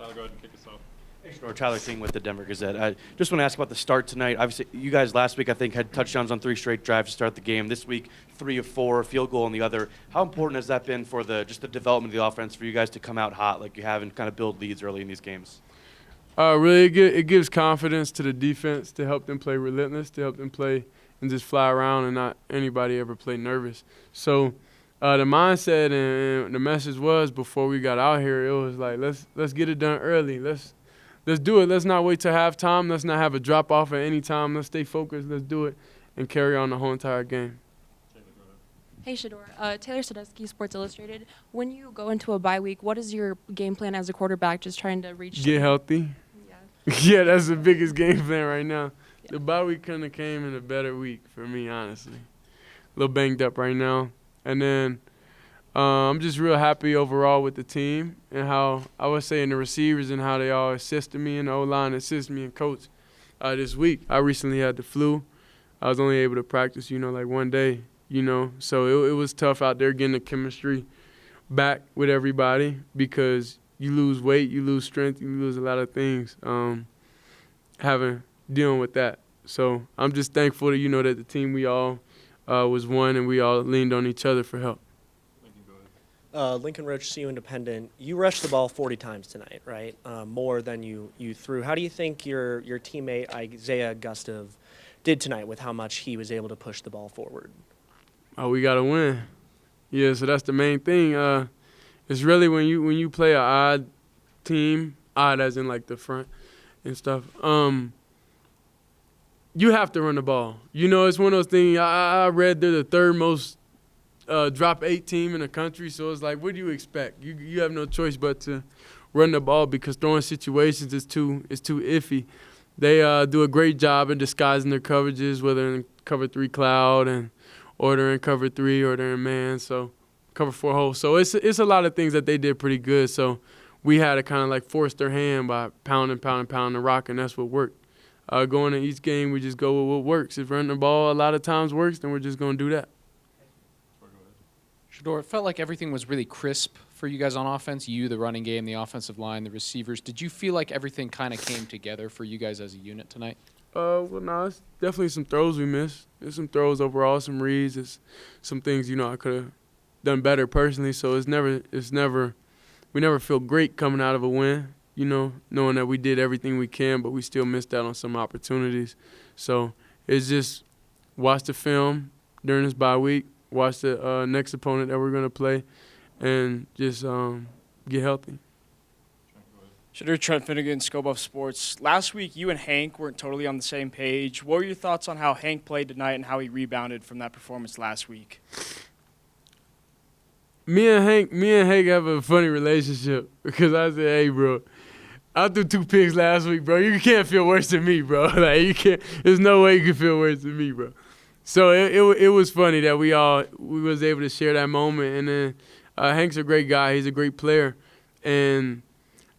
Tyler, go ahead and kick us off. Or Tyler King with the Denver Gazette. I just want to ask about the start tonight. Obviously, you guys last week, I think, had touchdowns on 3 straight drives to start the game. This week, 3 of 4, field goal on the other. How important has that been for just the development of the offense for you guys to come out hot like you have and kind of build leads early in these games? Really, it gives confidence to the defense to help them play relentless, to help them play and just fly around and not anybody ever play nervous. So the mindset and the message was before we got out here, it was like, let's get it done early. Let's do it. Let's not wait till halftime. Let's not have a drop-off at any time. Let's stay focused. Let's do it and carry on the whole entire game. Hey, Shedeur. Taylor Sadusky, Sports Illustrated. When you go into a bye week, what is your game plan as a quarterback, just trying to reach? Get healthy. Yeah. Yeah, that's the biggest game plan right now. Yeah. The bye week couldn't have came in a better week for me, honestly. A little banged up right now. And then I'm just real happy overall with the team and how I was saying the receivers and how they all assisted me and the O-line assisted me and coach this week. I recently had the flu. I was only able to practice, like one day, So it was tough out there getting the chemistry back with everybody because you lose weight, you lose strength, you lose a lot of things dealing with that. So I'm just thankful that, that the team we all was one and we all leaned on each other for help. Lincoln Roach, CU Independent. You rushed the ball 40 times tonight, right? More than you threw. How do you think your teammate Isaiah Gustav did tonight with how much he was able to push the ball forward? Oh, we got to win. Yeah, so that's the main thing. It's really when you play an odd team, odd as in like the front and stuff, you have to run the ball. It's one of those things. I read they're the third most drop 8 team in the country, so it's like, what do you expect? You have no choice but to run the ball because throwing situations is too iffy. They do a great job in disguising their coverages, whether in cover 3 cloud or they're in cover 3 or they're in man, so cover 4 hole. So it's a lot of things that they did pretty good. So we had to kind of like force their hand by pounding the rock, and that's what worked. Going to each game, we just go with what works. If running the ball a lot of times works, then we're just going to do that. Shedeur, it felt like everything was really crisp for you guys on offense, you, the running game, the offensive line, the receivers. Did you feel like everything kind of came together for you guys as a unit tonight? Well, no, it's definitely some throws we missed. There's some throws overall, some reads. It's some things, I could have done better personally. So we never feel great coming out of a win, knowing that we did everything we can, but we still missed out on some opportunities. So it's just watch the film during this bye week, watch the next opponent that we're going to play, and just get healthy. Shedeur, Trent Finnegan, Scope Up Sports. Last week, you and Hank weren't totally on the same page. What were your thoughts on how Hank played tonight and how he rebounded from that performance last week? Me and Hank have a funny relationship because I said, hey, bro, I threw 2 picks last week, bro. You can't feel worse than me, bro. Like, you can't. There's no way you can feel worse than me, bro. So it was funny that we was able to share that moment. And then Hank's a great guy. He's a great player. And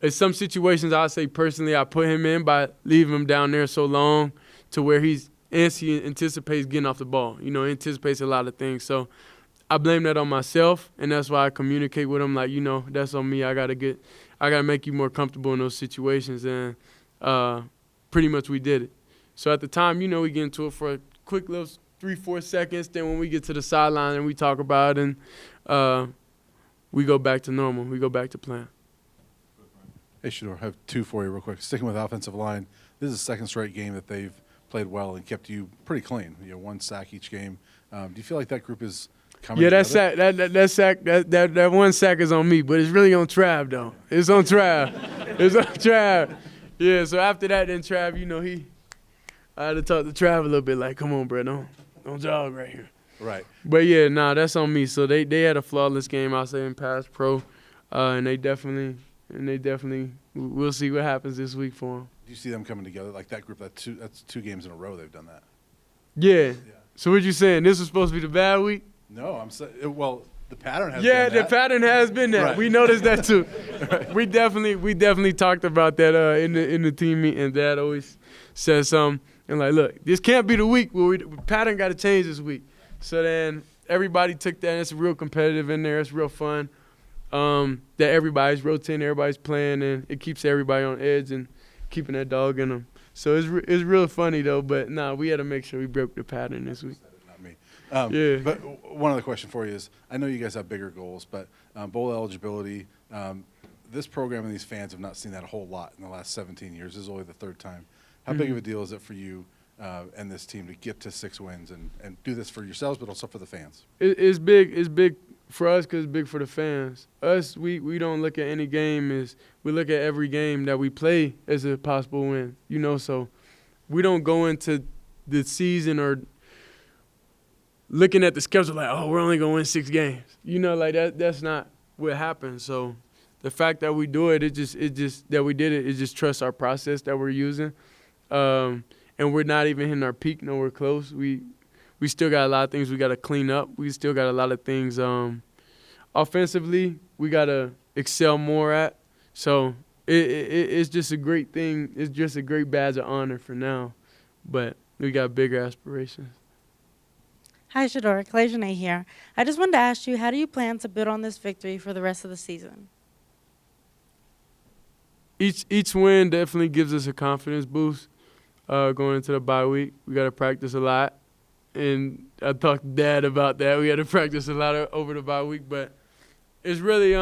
in some situations, I say personally, I put him in by leaving him down there so long to where he anticipates getting off the ball. He anticipates a lot of things. So I blame that on myself, and that's why I communicate with him like, that's on me. I gotta make you more comfortable in those situations. And pretty much we did it. So at the time, we get into it for a quick little 3-4 seconds. Then when we get to the sideline and we talk about it, and we go back to normal. We go back to plan. Hey, Shedeur, I have 2 for you real quick. Sticking with offensive line, this is the 2nd straight game that they've played well and kept you pretty clean. 1 sack each game. Do you feel like that group is coming together? That 1 sack is on me, but it's really on Trav, though. It's on Trav. It's on Trav. Yeah, so after that, then Trav, I had to talk to Trav a little bit like, come on, bro, don't jog right here. Right. But, yeah, that's on me. So they had a flawless game, I'll say, in pass pro, and they definitely we'll see what happens this week for them. Do you see them coming together like that group? That's 2 games in a row they've done that. Yeah. So what you saying? This was supposed to be the bad week? No, I'm saying. Well, the pattern has. Yeah, been that. the pattern has been that. Right. We noticed that too. Right. We definitely talked about that in the team meeting. Dad always says something and like, look, this can't be the week where the pattern got to change this week. So then everybody took that. And it's real competitive in there. It's real fun. that everybody's rotating, everybody's playing, and it keeps everybody on edge and keeping that dog in them. So it's real funny, though. But, we had to make sure we broke the pattern this week. Not me. Yeah. But one other question for you is, I know you guys have bigger goals, but bowl eligibility, this program and these fans have not seen that a whole lot in the last 17 years. This is only the third time. How big of a deal is it for you and this team to get to 6 wins and do this for yourselves, but also for the fans? It's big. It's big for us because it's big for the fans. Us, we don't look at any game as we look at every game that we play as a possible win. So we don't go into the season or looking at the schedule like, oh, we're only gonna win 6 games. Like that's not what happens. So the fact that we do it, it just that we did it, it just trust our process that we're using. And we're not even hitting our peak, nowhere close. We still got a lot of things we got to clean up. We still got a lot of things offensively we got to excel more at. So it's just a great thing. It's just a great badge of honor for now. But we got bigger aspirations. Hi, Shedeur. Clayjanae here. I just wanted to ask you, how do you plan to build on this victory for the rest of the season? Each win definitely gives us a confidence boost going into the bye week. We got to practice a lot. And I talked to Dad about that. We had to practice a lot over the bye week, but it's really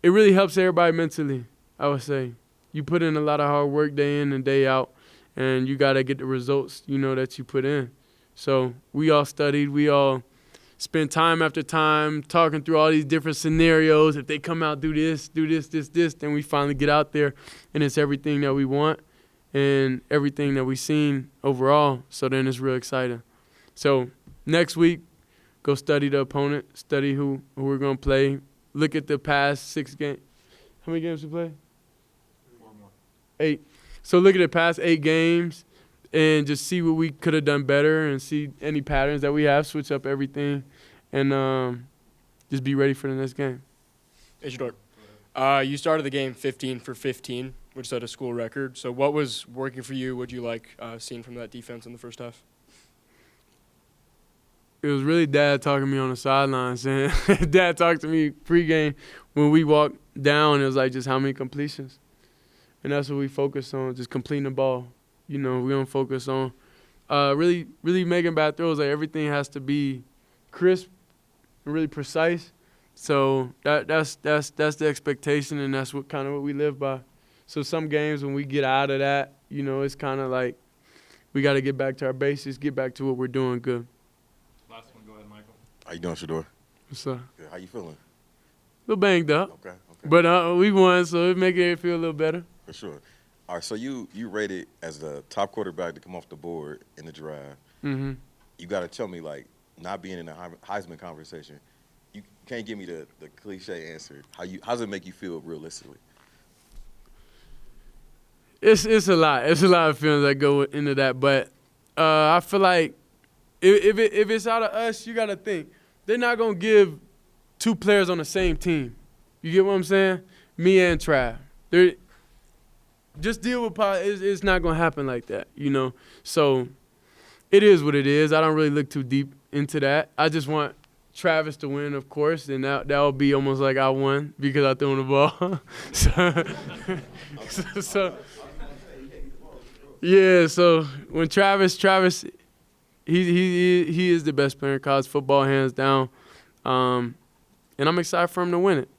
it really helps everybody mentally, I would say. You put in a lot of hard work day in and day out, and you got to get the results, that you put in. So we all studied. We all spent time after time talking through all these different scenarios. If they come out, do this, then we finally get out there, and it's everything that we want and everything that we've seen overall. So then it's real exciting. So next week, go study the opponent, study who we're going to play, look at the past 6 games. How many games we play? 4 more. 8. So look at the past 8 games and just see what we could have done better and see any patterns that we have, switch up everything, and just be ready for the next game. Hey, Shedeur. You started the game 15 for 15, which set a school record. So what was working for you? What did you like seeing from that defense in the first half? It was really Dad talking to me on the sideline saying, Dad talked to me pregame when we walked down. It was like just how many completions. And that's what we focus on, just completing the ball. We don't focus on really making bad throws. Like everything has to be crisp and really precise. So that's the expectation, and that's what we live by. So some games when we get out of that, it's kind of like we got to get back to our basics, get back to what we're doing good. Last one, go ahead, Michael. How you doing, Shedeur? What's up? Good. How you feeling? A little banged up. Okay. But we won, so it make it feel a little better. For sure. All right, so you rated as the top quarterback to come off the board in the draft. Mm-hmm. You got to tell me, like, not being in the Heisman conversation, you can't give me the cliche answer. How does it make you feel realistically? It's a lot. It's a lot of feelings that go into that. But I feel like if it's out of us, you got to think. They're not going to give 2 players on the same team. You get what I'm saying? Me and Trav. Just deal with it's not going to happen like that, So it is what it is. I don't really look too deep into that. I just want Travis to win, of course, and that will be almost like I won because I threw him the ball. So when Travis, he is the best player in college football, hands down. And I'm excited for him to win it.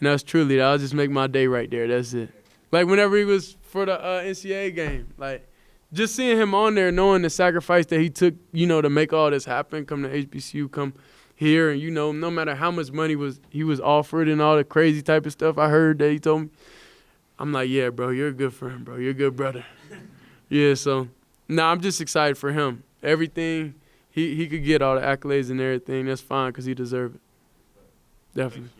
And that'll just make my day right there. That's it. Like whenever he was for the NCAA game, like just seeing him on there, knowing the sacrifice that he took, to make all this happen, come to HBCU, come here, and no matter how much money he was offered and all the crazy type of stuff I heard that he told me, I'm like, yeah, bro, you're a good friend, bro, you're a good brother. Yeah, so I'm just excited for him. Everything he could get all the accolades and everything. That's fine because he deserves it. Definitely.